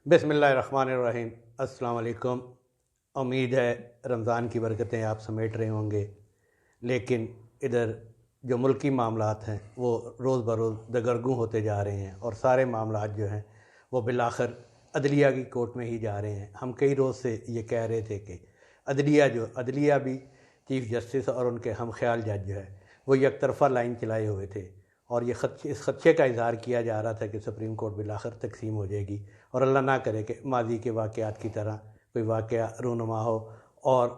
बिस्मिल्लाहिर्रहमानिर्रहीम। अस्सलाम वालेकुम। उम्मीद है रमज़ान की बरकतें आप समेट रहे होंगे, लेकिन इधर जो मुल्की मामलात हैं वो रोज़ बरोज़ दगरगू होते जा रहे हैं और सारे मामलात जो हैं वो बिलाखिर अदलिया की कोर्ट में ही जा रहे हैं। हम कई रोज़ से ये कह रहे थे कि अदलिया भी चीफ़ जस्टिस और उनके हम ख्याल जज जो है वो एक तरफ़ा लाइन चलाए हुए थे और ये इस खदशे का इज़हार किया जा रहा था कि सुप्रीम कोर्ट बिलाखिर तकसीम हो जाएगी और अल्लाह ना करे कि माजी के वाक़यात की तरह कोई वाक़या रूनुमा हो और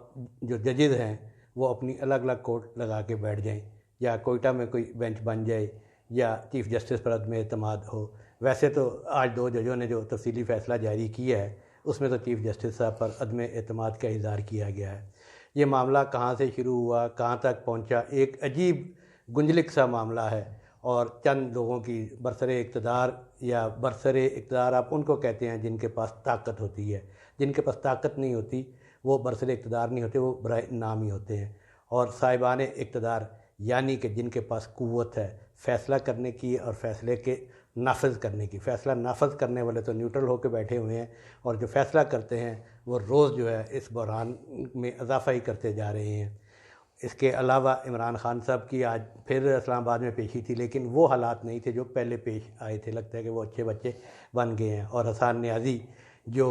जो जजेज़ हैं वो अपनी अलग अलग कोर्ट लगा के बैठ जाएं या कोयटा में कोई बेंच बन जाए या चीफ़ जस्टिस पर अदम एतमाद हो। वैसे तो आज 2 जजों ने जो तफसीली फ़ैसला जारी किया है उसमें तो चीफ़ जस्टिस साहब पर अदम एतमाद का इज़हार किया गया है। ये मामला कहाँ से शुरू हुआ, कहाँ तक पहुँचा, एक अजीब गुंजलिक सा मामला है और चंद लोगों की बरसरे इक़्तिदार या बरसरे इक़्तिदार आप उनको कहते हैं जिनके पास ताकत होती है। जिनके पास ताकत नहीं होती वो बरसरे इक़्तिदार नहीं होते, वो बराए नाम ही होते हैं। और साहिबान इक़्तिदार यानी कि जिनके पास क़ुव्वत है फ़ैसला करने की और फ़ैसले के नाफिज़ करने की। फ़ैसला नाफिज़ करने वाले तो न्यूट्रल होकर बैठे हुए हैं और जो फ़ैसला करते हैं वो रोज़ जो है इस बहरान में इजाफ़ा ही करते जा रहे हैं। इसके अलावा इमरान खान साहब की आज फिर इस्लामाबाद में पेशी थी, लेकिन वो हालात नहीं थे जो पहले पेश आए थे। लगता है कि वो अच्छे बच्चे बन गए हैं। और हसन न्याजी जो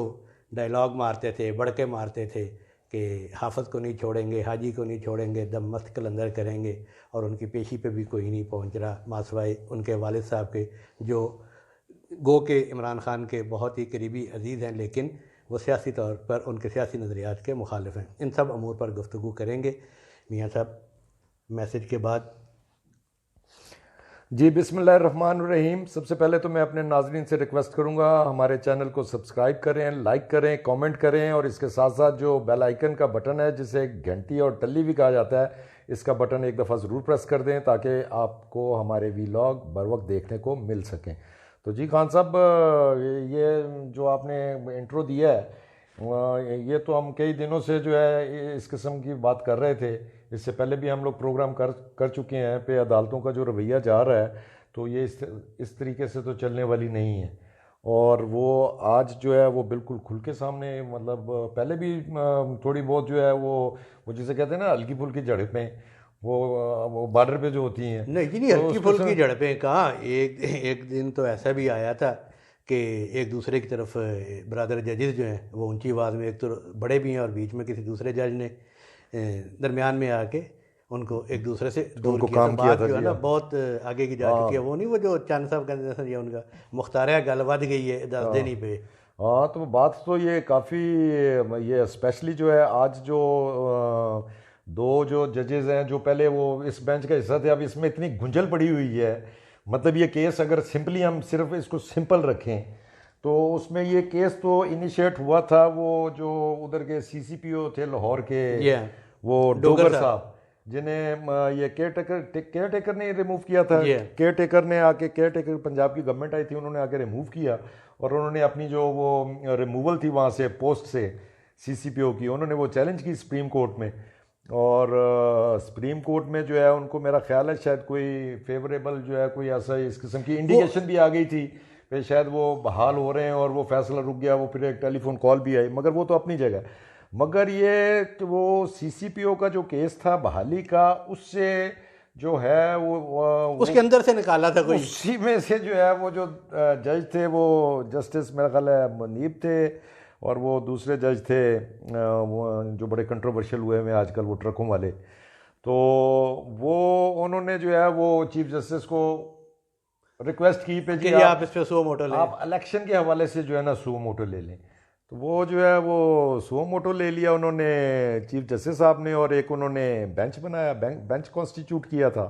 डायलॉग मारते थे, बड़के मारते थे कि हाफ़िज़ को नहीं छोड़ेंगे, हाजी को नहीं छोड़ेंगे, दम मस्त कलंदर करेंगे, और उनकी पेशी पे भी कोई नहीं पहुंच रहा मासवाए उनके वालिद साहब के जो गो के इमरान खान के बहुत ही करीबी अजीज़ हैं, लेकिन वो सियासी तौर पर उनके सियासी नज़रियात के मुखालिफ हैं। इन सब अमूर पर गुफ्तगू करेंगे मियाँ साहब मैसेज के बाद। जी बिस्मिल्लाहिर्रहमानिर्रहीम। सबसे पहले तो मैं अपने नाज़रीन से रिक्वेस्ट करूंगा हमारे चैनल को सब्सक्राइब करें, लाइक करें, कमेंट करें और इसके साथ साथ जो बेल आइकन का बटन है जिसे घंटी और टल्ली भी कहा जाता है, इसका बटन एक दफ़ा ज़रूर प्रेस कर दें ताकि आपको हमारे वीलॉग बर वक्त देखने को मिल सकें। तो जी खान साहब, ये जो आपने इंट्रो दिया है ये तो हम कई दिनों से जो है इस किस्म की बात कर रहे थे। इससे पहले भी हम लोग प्रोग्राम कर चुके हैं पे अदालतों का जो रवैया जा रहा है तो ये इस तरीके से तो चलने वाली नहीं है। और वो आज जो है वो बिल्कुल खुल के सामने, मतलब पहले भी थोड़ी बहुत जो है वो जिसे कहते हैं ना हल्की फुल्की झड़पें, वो बॉर्डर पे जो होती हैं। नहीं जी, नहीं तो हल्की फुल्की झड़पें कहाँ। एक दिन तो ऐसा भी आया था कि एक दूसरे की तरफ ब्रदर जजेस जो हैं वो ऊंची आवाज़ में, एक तो बड़े भी हैं और बीच में किसी दूसरे जज ने दरमियान में आके उनको एक दूसरे से दूर किया। काम तो किया बात था जो है जी। ना बहुत आगे की जा चुकी है। वो नहीं, वो जो चंद साहब कहते हैं उनका मुख्तार गल वध गई है 10 दिन ही पे। हाँ, तो बात तो ये काफ़ी, ये स्पेशली जो है आज जो दो जो जजेस हैं जो पहले वो इस बेंच का हिस्सा थे, अब इसमें इतनी गुंजल पड़ी हुई है। मतलब ये केस अगर सिंपली हम सिर्फ इसको सिंपल रखें तो उसमें ये केस तो इनिशिएट हुआ था वो जो उधर के सीसीपीओ थे लाहौर के, वो डोगर साहब, जिन्हें ये केयर टेकर ने रिमूव किया था। केयर टेकर ने आके, केयर टेकर पंजाब की गवर्नमेंट आई थी, उन्होंने आके रिमूव किया और उन्होंने अपनी जो वो रिमूवल थी वहाँ से पोस्ट से सीसीपीओ की, उन्होंने वो चैलेंज की सुप्रीम कोर्ट में। और सुप्रीम कोर्ट में जो है उनको मेरा ख्याल है शायद कोई फेवरेबल जो है कोई ऐसा इस किस्म की इंडिकेशन भी आ गई थी कि शायद वो बहाल हो रहे हैं और वो फैसला रुक गया। वो फिर एक टेलीफोन कॉल भी आई, मगर वो तो अपनी जगह। मगर ये तो वो सीसीपीओ का जो केस था बहाली का, उससे जो है वो उसके अंदर से निकाला था कोई, उसी में से जो है वो जो जज थे वो जस्टिस मेरा ख्याल है मुनीब थे और वो दूसरे जज थे वो जो बड़े कंट्रोवर्शियल हुए हैं आजकल, वो ट्रकों वाले। तो वो उन्होंने जो है वो चीफ जस्टिस को रिक्वेस्ट की पे जी आप इस पे सुओ मोटो लें, आप इलेक्शन के हवाले से जो है ना सुओ मोटो ले लें। तो वो जो है वो सुओ मोटो ले लिया उन्होंने चीफ जस्टिस साहब ने, और एक उन्होंने बेंच बनाया, बेंच कॉन्स्टिट्यूट किया था।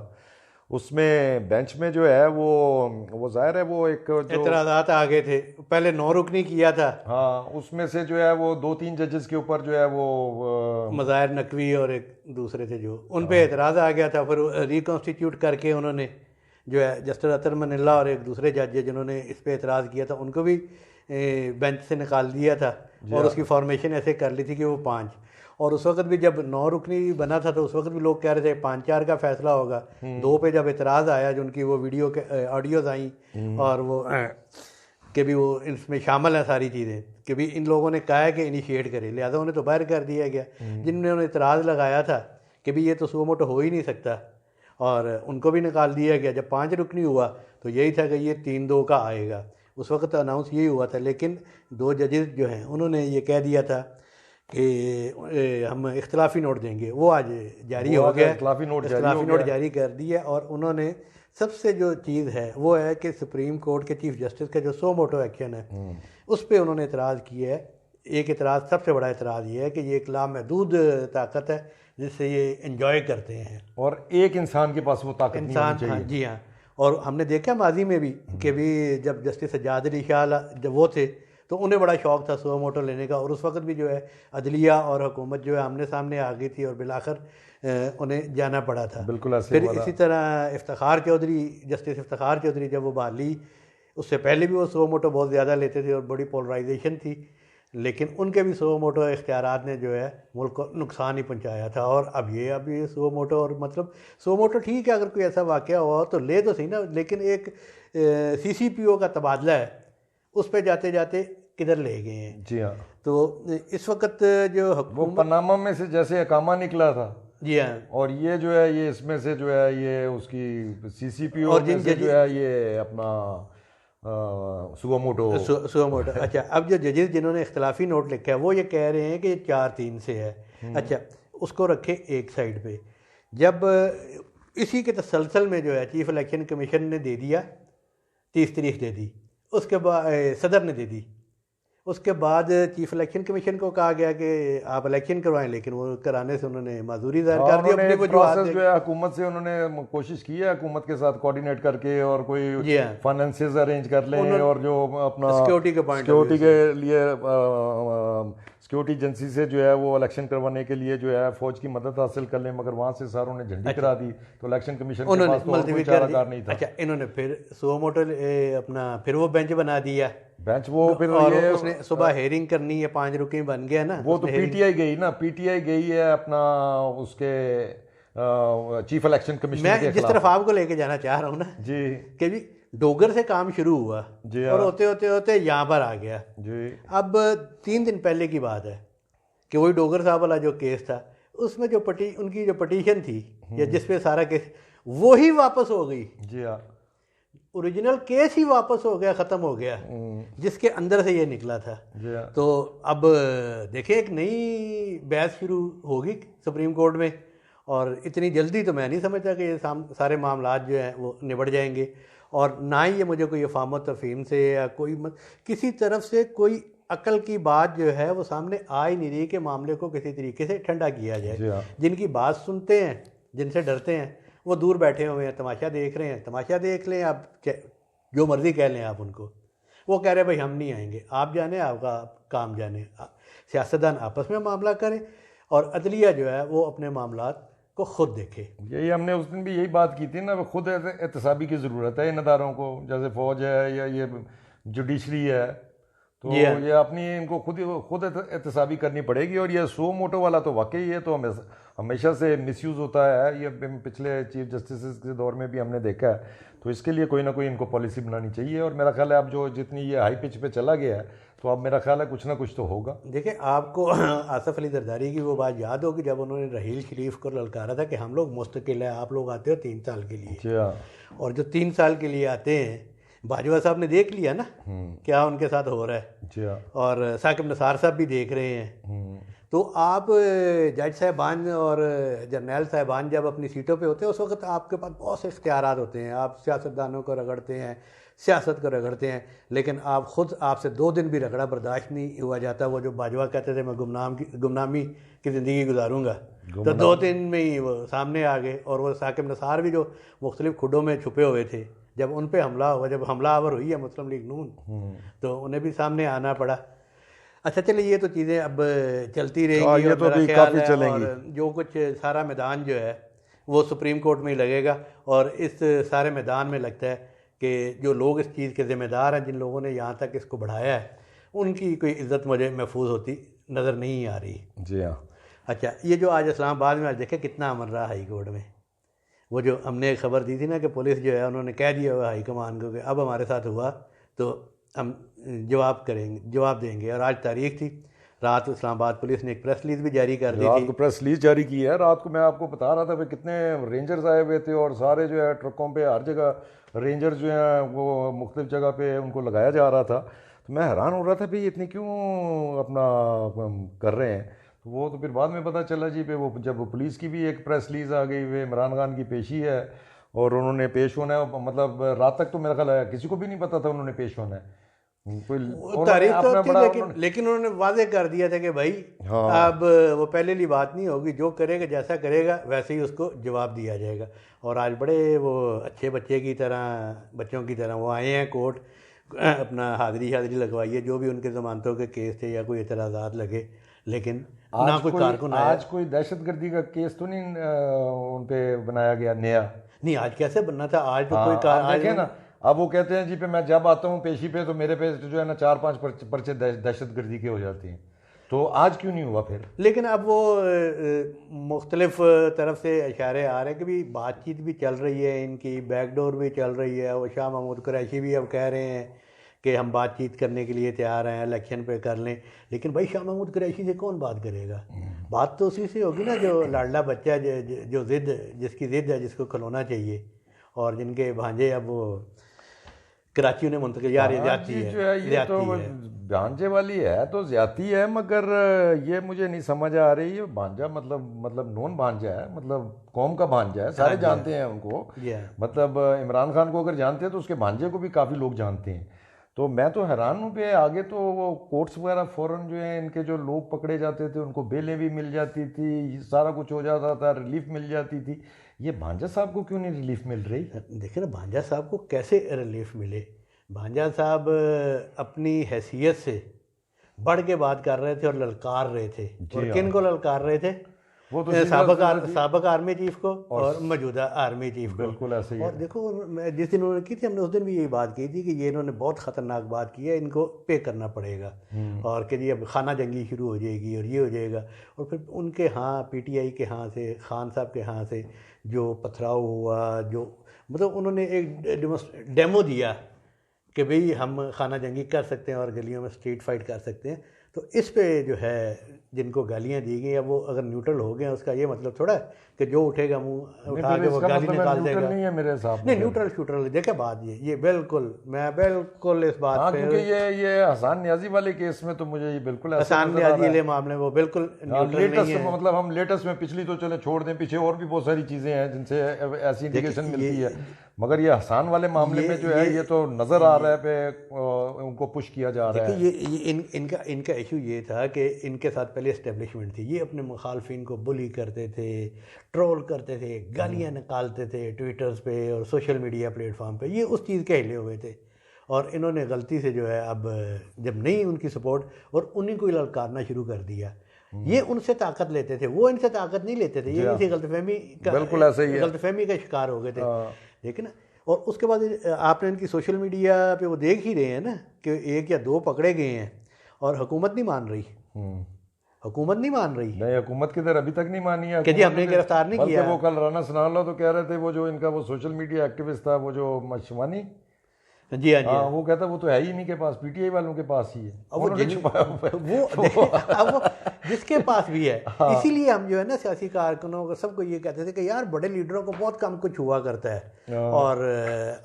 उसमें बेंच में जो है वो जाहिर है वो एक जो एतराज़ात आ गए थे। पहले 9 रुकनी किया था, हाँ, उसमें से जो है वो 2-3 जजेस के ऊपर जो है वो मज़ाहिर नकवी और एक दूसरे थे जो उन पे एतराज़ आ गया था। फिर रिकॉन्स्टिट्यूट करके उन्होंने जो है जस्टिस अतर मनिल्ला और एक दूसरे जज जिन्होंने इस पे एतराज़ किया था उनको भी बेंच से निकाल दिया था और उसकी फॉर्मेशन ऐसे कर ली थी कि वो 5। और उस वक्त भी जब 9 रुकनी बना था तो उस वक्त भी लोग कह रहे थे 5-4 का फैसला होगा। 2 पे जब एतराज़ आया, जो उनकी वो वीडियो के ऑडियोज़ आई और वो कि भी वो इसमें शामिल है सारी चीज़ें, कि भी इन लोगों ने कहा है कि इनिशिएट करें, लिहाजा उन्हें तो बाहर कर दिया गया। जिन्होंने इतराज़ लगाया था कि भी ये तो सुओ मोटो हो ही नहीं सकता, और उनको भी निकाल दिया गया। जब 5 रुकनी हुआ तो यही था कि ये 3-2 का आएगा, उस वक्त अनाउंस यही हुआ था। लेकिन 2 जजेस जो हैं उन्होंने ये कह दिया था कि हम इख्तलाफी नोट देंगे, वो आज जारी हो गया, इख्तलाफी नोट जारी कर दिया। और उन्होंने सबसे जो चीज़ है वो है कि सुप्रीम कोर्ट के चीफ जस्टिस का जो सो मोटो एक्शन है उस पर उन्होंने इतराज़ किया है। एक इतराज़, सबसे बड़ा इतराज़ ये है कि ये एक लामहदूद ताकत है जिससे ये एंजॉय करते हैं, और एक इंसान के पास वो ताकत नहीं होनी चाहिए। हाँ जी हाँ। और हमने देखा माजी में भी कि भी जब जस्टिस सज्जाद अली शाह जब वो थे तो उन्हें बड़ा शौक़ था सो मोटो लेने का, और उस वक्त भी जो है अदलिया और हुकूमत जो है आमने सामने आ गई थी और बिलाखिर उन्हें जाना पड़ा था। बिल्कुल ऐसे फिर इसी तरह इफ्तिखार चौधरी, जस्टिस इफ्तिखार चौधरी जब वो बहाली, उससे पहले भी वो सो मोटो बहुत ज़्यादा लेते थे और बड़ी पोलराइजेशन थी, लेकिन उनके भी सो मोटो इख्तियारात ने जो है मुल्क को नुकसान ही पहुंचाया था। और अब ये सो मोटो, और मतलब सो मोटो ठीक है, अगर कोई ऐसा वाक़या हुआ तो ले तो सही ना, लेकिन एक CCPO का तबादला है, उस पर जाते जाते किधर ले गए हैं। जी हाँ। तो इस वक्त जो वो पनामा में से जैसे अकामा निकला था, जी हाँ, और ये जो है ये इसमें से जो है ये उसकी CCPO में से जो है ये अपना सुओ मोटो। अच्छा, अब जो जजेस जिन्होंने इख्तलाफी नोट लिखा है वो ये कह रहे हैं कि 4-3 से है। अच्छा, उसको रखे एक साइड पे। जब इसी के तसलसल में जो है चीफ इलेक्शन कमीशन ने दे दिया, 30 तारीख दे दी, उसके बाद सदर ने दे दी, उसके बाद चीफ इलेक्शन कमीशन को कहा गया कि आप इलेक्शन करवाएं, लेकिन वो कराने से उन्होंने माजूरी जाहिर कर दी। अपनी प्रोसेस जो है हुकूमत से उन्होंने कोशिश की है, हुकूमत के साथ कोऑर्डिनेट करके और कोई फाइनेंसेस अरेंज कर लें, और जो अपना सिक्योरिटी के लिए सिक्योरिटी एजेंसी से जो है वो इलेक्शन करवाने के लिए जो है फौज की मदद हासिल कर लें, मगर वहाँ से सर उन्हें झंडी करा दी, तो इलेक्शन कमीशन के पास तो कोई चारागार नहीं था। अच्छा, इन्होंने फिर सो मोटो अपना फिर वो बेंच बना दिया, बेंच वो फिर और उसने सुबह हेयरिंग करनी है, 5 रुकनी बन गया ना, वो तो PTI गई ना, PTI गई है अपना उसके चीफ इलेक्शन कमीशनर के खिलाफ। जिस तरफ आपको लेके जाना चाह रहा हूँ ना जी, कि भी डोगर से काम शुरू हुआ जी, और होते होते होते यहाँ पर आ गया जी। अब 3 दिन पहले की बात है कि वही डोगर साहब वाला जो केस था, उसमें जो उनकी जो पटिशन थी या जिस पे सारा केस, वो ही वापस हो गई। जी हाँ, ओरिजिनल केस ही वापस हो गया, ख़त्म हो गया, जिसके अंदर से ये निकला था। तो अब देखिए एक नई बहस शुरू होगी सुप्रीम कोर्ट में, और इतनी जल्दी तो मैं नहीं समझता कि ये सारे मामलात जो हैं वो निबट जाएंगे। और ना ही ये मुझे कोई अफामत तफहीम से या कोई किसी तरफ से कोई अकल की बात जो है वो सामने आ ही नहीं रही कि मामले को किसी तरीके से ठंडा किया जाए। जिनकी बात सुनते हैं, जिनसे डरते हैं, वो दूर बैठे हुए हैं, तमाशा देख रहे हैं। तमाशा देख लें आप, जो मर्ज़ी कह लें आप उनको, वो कह रहे हैं भाई हम नहीं आएंगे, आप जाने, आपका काम जाने। सियासतदान आपस में मामला करें और अदलिया जो है वो अपने मामलात को खुद देखे। यही हमने उस दिन भी यही बात की थी ना, खुद एहतसाबी की ज़रूरत है इन अदारों को, जैसे फ़ौज है या ये जुडिशरी है, तो ये अपनी इनको खुद एहतसाबी करनी पड़ेगी। और ये सो मोटो वाला तो वाकई ये तो हमेशा से मिसयूज़ होता है, ये पिछले चीफ जस्टिस के दौर में भी हमने देखा है, तो इसके लिए कोई ना कोई इनको पॉलिसी बनानी चाहिए। और मेरा ख्याल है अब जो जितनी ये हाई पिच पे चला गया है, तो अब मेरा ख्याल है कुछ ना कुछ तो होगा। देखिए, आपको आसफ अली जरदारी की वो बात याद होगी जब उन्होंने रहील शरीफ को ललकारा था कि हम लोग मुस्तकिल है, आप लोग आते हो 3 साल के लिए। और जो 3 साल के लिए आते हैं, बाजवा साहब ने देख लिया ना क्या उनके साथ हो रहा है, और साकिब नसार साहब भी देख रहे हैं। तो आप जज साहबान और जर्नैल साहबान जब अपनी सीटों पे होते हैं, उस वक्त आपके पास बहुत से इख्तियारात होते हैं, आप सियासतदानों को रगड़ते हैं, सियासत को रगड़ते हैं, लेकिन आप ख़ुद आपसे 2 दिन भी रगड़ा बर्दाश्त नहीं हुआ जाता। वो जो बाजवा कहते थे मैं गुमनामी की ज़िंदगी गुजारूंगा, तो 2 दिन में ही वो सामने आ गए। और वो साकिब नसार भी जो मुख्तलिफ खुडों में छुपे हुए थे, जब उन पर हमला हुआ, जब हमलावर हुई है मुस्लिम लीग नून, तो उन्हें भी सामने आना पड़ा। अच्छा चलिए, ये तो चीज़ें अब चलती रहेंगी, ये तो भी काफ़ी चलेंगी। और जो कुछ सारा मैदान जो है वो सुप्रीम कोर्ट में ही लगेगा। और इस सारे मैदान में लगता है कि जो लोग इस चीज़ के ज़िम्मेदार हैं, जिन लोगों ने यहाँ तक इसको बढ़ाया है, उनकी कोई इज़्ज़त मुझे महफूज होती नज़र नहीं आ रही। जी हाँ। अच्छा, ये जो आज इस्लामाबाद में आज देखे कितना अमन रहा हाई कोर्ट में, वो जो हमने खबर दी थी ना कि पुलिस जो है उन्होंने कह दिया हुआ हाई कमान को कि अब हमारे साथ हुआ तो हम जवाब देंगे। और आज तारीख थी, रात को इस्लामाबाद पुलिस ने एक प्रेस रिलीज भी जारी कर दी रात थी। को प्रेस रिलीज जारी की है। रात को मैं आपको बता रहा था भाई कितने रेंजर्स आए हुए थे और सारे जो है ट्रकों पे हर जगह रेंजर्स जो हैं वो मुख्तलिफ जगह पे उनको लगाया जा रहा था। तो मैं हैरान हो रहा था भाई इतने क्यों अपना कर रहे हैं। तो वो तो फिर बाद में पता चला जी पे वो जब पुलिस की भी एक प्रेस रिलीज आ गई, वे इमरान खान की पेशी है और उन्होंने पेश होना है। मतलब रात तक तो मेरा ख्याल है किसी को भी नहीं पता था उन्होंने पेश होना है। तारीफ तो थी, लेकिन उन्होंने वादे कर दिया था कि भाई अब वो पहले वाली बात नहीं होगी, जो करेगा जैसा करेगा वैसे ही उसको जवाब दिया जाएगा। और आज बड़े वो अच्छे बच्चों की तरह वो आए हैं कोर्ट, अपना हाजिरी लगवाई है, जो भी उनके जमानतों के केस थे या कोई एतराज़ात लगे, लेकिन ना कोई कारकुन आया। आज कोई दहशतगर्दी का केस तो नहीं उन पे बनाया गया नया? नहीं, आज कैसे बनना था? आज तो कोई देखे ना, अब वो कहते हैं जी पे मैं जब आता हूँ पेशी पे तो मेरे पे जो है ना 4-5 पर्चे दहशतगर्दी के हो जाते हैं। तो आज क्यों नहीं हुआ फिर? लेकिन अब वो मुख्तलिफ तरफ से इशारे आ रहे हैं कि भी बातचीत भी चल रही है, इनकी बैकडोर भी चल रही है। वो शाह महमूद कुरैशी भी अब कह रहे हैं कि हम बातचीत करने के लिए तैयार हैं, इलेक्शन पे कर लें। लेकिन भाई शाह महमूद कुरैशी से कौन बात करेगा? बात तो उसी से होगी ना जो लाडला बच्चा जो जिसकी ज़िद है, जिसको खिलौना चाहिए, और जिनके भांजे अब वो कराची उन्हें मुंतकिल। यार ये ज्यादती है, जो है ये तो भांजे वाली है तो ज्यादती है, मगर ये मुझे नहीं समझ आ रही है। भांजा मतलब नॉन भांजा है, मतलब कौम का भांजा है, सारे जानते हैं उनको। मतलब इमरान खान को अगर जानते हैं तो उसके भांजे को भी काफ़ी लोग जानते हैं। तो मैं तो हैरान हूँ पे आगे तो वो कोर्ट्स वगैरह फ़ौरन जो है इनके जो लोग पकड़े जाते थे उनको बेलें भी मिल जाती थी, सारा कुछ हो जाता था, रिलीफ मिल जाती थी। ये भांजा साहब को क्यों नहीं रिलीफ मिल रही? देखिए ना, भांजा साहब को कैसे रिलीफ मिले? भांजा साहब अपनी हैसियत से बढ़ के बात कर रहे थे और ललकार रहे थे। और किन को ललकार रहे थे? वो तो साबिक आर्मी चीफ को और मौजूदा आर्मी चीफ को। बिल्कुल ऐसे ही। और देखो, जिस दिन उन्होंने की थी, हमने उस दिन भी यही बात की थी कि ये इन्होंने बहुत ख़तरनाक बात की है, इनको पे करना पड़ेगा। और कि जी अब खाना जंगी शुरू हो जाएगी और ये हो जाएगा। और फिर उनके यहाँ PTI के यहाँ से, खान साहब के यहाँ से जो पथराव हुआ, जो मतलब उन्होंने एक डेमो दिया कि भाई हम खाना जंगी कर सकते हैं और गलियों में स्ट्रीट फाइट कर सकते हैं। तो इस पे जो है जिनको गालियां दी गई, अब वो अगर न्यूट्रल हो गए हैं, उसका ये मतलब थोड़ा है कि जो उठेगा मुंह उठा के वो गाली निकाल देगा। नहीं है मेरे हिसाब नहीं, न्यूट्रल शूट्रल देखे बात ये बिल्कुल, मैं बिल्कुल इस बात पे, क्योंकि ये हसन न्याजी वाले केस में तो मुझे ये बिल्कुल हसन न्याजी वाले मामले वो बिल्कुल न्यूट्रल नहीं है। मतलब हम लेटेस्ट में पिछली तो चले छोड़ दें, पीछे और भी बहुत सारी चीज़ें हैं जिनसे ऐसी इंडिकेशन मिलती है, मगर ये हसन वाले मामले में जो है ये तो नज़र आ रहा है पे उनको पुश किया जा रहा है। ये इनका इशू ये था कि इनके साथ पहले एस्टेब्लिशमेंट थी, ये अपने मुखालफिन को बुली करते थे, ट्रोल करते थे, गालियाँ निकालते थे ट्विटर्स पे और सोशल मीडिया प्लेटफॉर्म पे, ये उस चीज़ के हिले हुए थे। और इन्होंने गलती से जो है अब जब नहीं उनकी सपोर्ट और उन्हीं को ललकारना शुरू कर दिया। ये उनसे ताकत लेते थे, वो इनसे ताकत नहीं लेते थे। ये इसी गलतफहमी का शिकार हो गए थे, देखिए ना। और उसके बाद आपने इनकी सोशल मीडिया पे वो देख ही रहे हैं ना कि 1 या 2 पकड़े गए हैं और हुकूमत नहीं मान रही। हुकूमत नहीं मान रही नहीं, हुकूमत किधर अभी तक नहीं मानी है कि जी हमने गिरफ्तार नहीं किया। वो कल राना सनाउल्लाह तो कह रहे थे, वो जो इनका वो सोशल मीडिया एक्टिविस्ट था, वो जो मशवानी, जी हाँ, वो कहता वो तो है ही नहीं के पास, PTI वालों के पास ही है। वो जिसके पास भी है। इसीलिए हम जो है ना सियासी कारकुनों को सबको ये कहते थे कि यार बड़े लीडरों को बहुत कम कुछ हुआ करता है और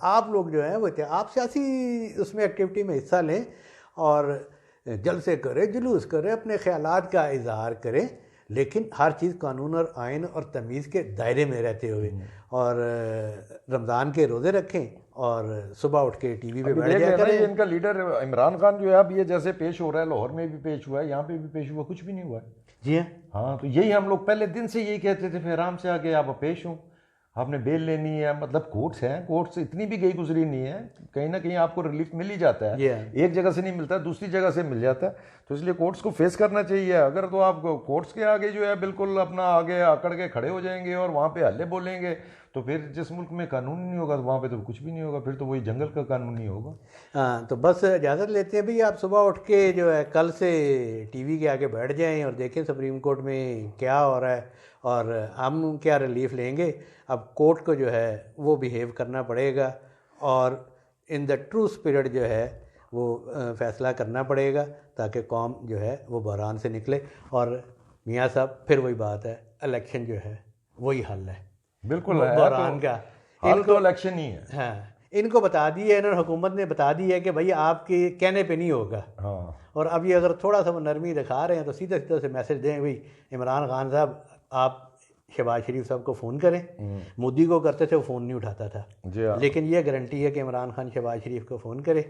आप लोग जो है वो आप सियासी उसमें एक्टिविटी में हिस्सा लें और जलसे करें, जुलूस करें, अपने ख्यालात का इजहार करें, लेकिन हर चीज़ कानून और आइन और तमीज़ के दायरे में रहते हुए, और रमज़ान के रोज़े रखें और सुबह उठ के TV पे बैठ जाया करें। इनका लीडर इमरान खान जो है अब ये जैसे पेश हो रहा है, लाहौर में भी पेश हुआ है, यहाँ पे भी पेश हुआ, कुछ भी नहीं हुआ है। जी हाँ, तो यही हम लोग पहले दिन से यही कहते थे, फिर आराम से आके आप पेश हों, आपने बेल लेनी है। मतलब कोर्ट्स हैं, कोर्ट्स इतनी भी गई गुजरी नहीं है, कहीं ना कहीं आपको रिलीफ मिल ही जाता है। एक जगह से नहीं मिलता, दूसरी जगह से मिल जाता है। तो इसलिए कोर्ट्स को फेस करना चाहिए। अगर तो आप कोर्ट्स के आगे जो है बिल्कुल अपना आगे आकड़ के खड़े हो जाएंगे और वहाँ पे हल्ले बोलेंगे, तो फिर जिस मुल्क में कानून नहीं होगा वहाँ पे तो कुछ भी नहीं होगा, फिर तो वही जंगल का कानून नहीं होगा। हाँ, तो बस इजाज़त लेते हैं भाई, आप सुबह उठ के जो है कल से TV के आगे बैठ जाएं और देखें सुप्रीम कोर्ट में क्या हो रहा है और हम क्या रिलीफ लेंगे। अब कोर्ट को जो है वो बिहेव करना पड़ेगा और इन द ट्रू स्पिरिट जो है वो फ़ैसला करना पड़ेगा ताकि कौम जो है वो बहरान से निकले। और मियाँ साहब फिर वही बात है, इलेक्शन जो है वही हल है बिल्कुल है बहरान का। हाल तो इलेक्शन ही है। हाँ, इनको बता दी है, इन्होंने हुकूमत ने बता दी है कि भाई आपके कहने पे नहीं होगा। हाँ, और अभी अगर थोड़ा सा वो नरमी दिखा रहे हैं तो सीधा सीधा से मैसेज दें, भाई इमरान खान साहब आप शहबाज शरीफ साहब को फ़ोन करें। मोदी को करते थे, वो फ़ोन नहीं उठाता था, जी हाँ। लेकिन ये गारंटी है कि इमरान खान शहबाज शरीफ को फ़ोन करे,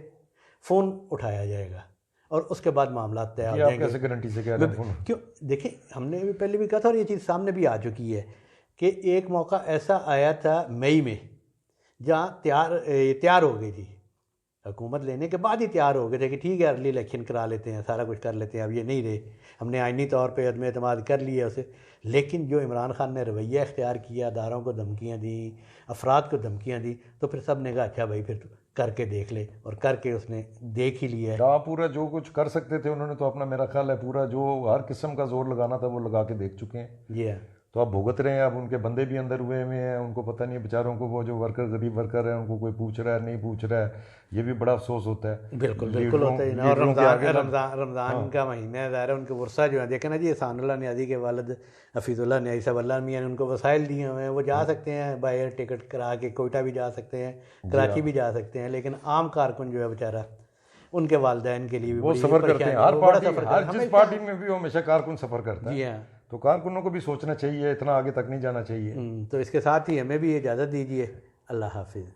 फ़ोन उठाया जाएगा और उसके बाद मामला तय हो ये आप जाएंगे। कैसे गारंटी से कह रहे हैं? फोन क्यों, देखिए हमने भी पहले भी कहा था और ये चीज़ सामने भी आ चुकी है कि एक मौका ऐसा आया था मई में जहाँ तैयार हो गई थी हुकूमत लेने के बाद ही तैयार हो गए थे कि ठीक है अर्ली इलेक्शन करा लेते हैं, सारा कुछ कर लेते हैं। अब ये नहीं रहे, हमने आइनी तौर पे अदम एतमाद कर लिया उसे। लेकिन जो इमरान खान ने रवैया इख्तियार किया, अदारों को धमकियाँ दी, अफराद को धमकियाँ दी, तो फिर सब ने कहा अच्छा भाई फिर तो करके देख ले, और करके उसने देख ही लिया है। हाँ, पूरा जो कुछ कर सकते थे उन्होंने तो अपना, मेरा ख्याल है पूरा जो हर किस्म का जोर लगाना था वो लगा के देख चुके हैं। जी हाँ, तो अब भुगत रहे हैं। अब उनके बंदे भी अंदर हुए हुए हैं, उनको पता नहीं बेचारों को, वो जो वर्कर, गरीब वर्कर है, उनको कोई पूछ रहा है नहीं पूछ रहा है, ये भी बड़ा अफसोस होता है। बिल्कुल बिल्कुल होता है ना। और रमज़ान का महीना है, ज़ाहिर है उनके वर्षा जो है, देखे ना जी एहसानुल्लाह न्याज़ी के वालिद हफीज़ुल्लाह न्याज़ी साहब, अल्लाह मियाँ ने उनको वसाइल दिए हुए हैं, वो जा सकते हैं बाय एयर टिकट करा के, कोयटा भी जा सकते हैं, कराची भी जा सकते हैं। लेकिन आम कारकुन जो है बेचारा, उनके वालिदैन के लिए भी वो सफ़र करते हैं। हर पार्टी, हर जिस पार्टी में भी वो हमेशा कारकुन सफ़र करता है। जी हाँ, तो कारकुनों को भी सोचना चाहिए, इतना आगे तक नहीं जाना चाहिए। तो इसके साथ ही हमें भी इजाज़त दीजिए। अल्लाह हाफिज़।